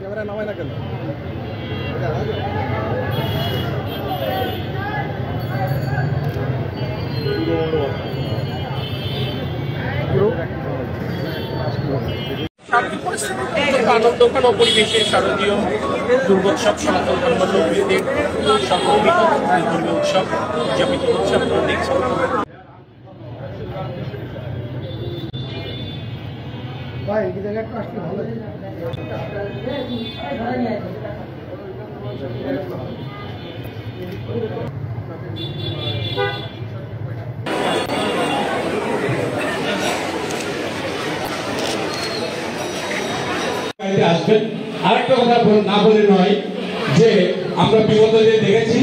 Camera নামায় না কেন? সার্বিক পরিস্থিতি আনন্দঘন পরিবেশে শারদীয় দুর্গোৎসব সনাতন ধর্মাবলম্বীদের সংগঠিত ধর্মীয় উৎসব উদযাপিত হচ্ছে। আপনারা দেখছেন ভাই এই জায়গাটা আসলে ভালো। আসবেন। আরেকটা কথা না বলে নয় যে আমরা বিগত দিনে দেখেছি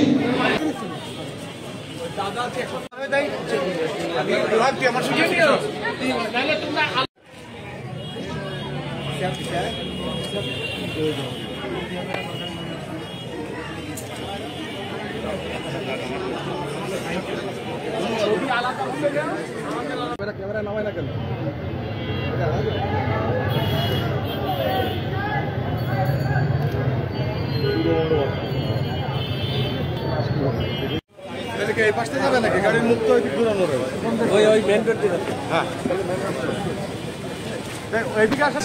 ক্যামেরা নামায় না কেন? এই পাশে যাবে নাকি? গাড়ির মুখ তো ঘুরানো ওই মেন রোড দিয়ে যাচ্ছে। হ্যাঁ এইদিকে আসা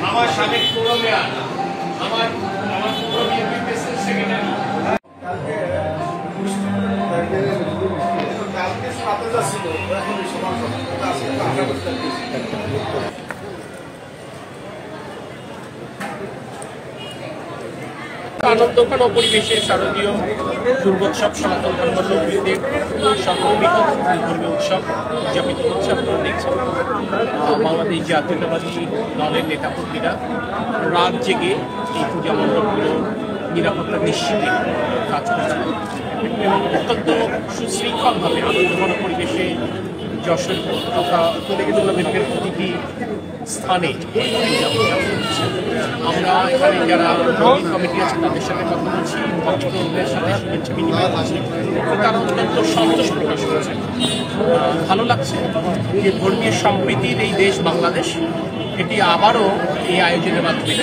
আমার সাবেক পৌর মেয়র আমার পৌর বিএনপি প্রেসিডেন্ট সেক্রেটারি আনন্দঘন পরিবেশে শারদীয় দুর্গোৎসব সনাতন ধর্মাবলম্বীদের সংগঠিত ধর্মীয় উৎসব উদযাপিত হচ্ছে। আপনারা দেখছেন বাংলাদেশ জাতীয়তাবাদী দলের নেতাকর্মীরা রাত জেগে এই পূজা মণ্ডপগুলো নিরাপত্তা নিশ্চিতে কাজ করছে এবং অত্যন্ত সুশৃঙ্খলভাবে আনন্দঘন পরিবেশে যশোর তথা দুর্গাপুরের প্রতিটি স্থানে আমরা এখানে যারা কমিটি আছে তাদের সাথে কথা বলছি, ভক্তদের সাথে শুভেচ্ছা বিনিময় করছি। তারা অত্যন্ত সন্তোষ প্রকাশ করেছেন। ভালো লাগছে যে ধর্মীয় সম্প্রীতির এই দেশ বাংলাদেশ এটি আবারও এই আয়োজনের মাধ্যমে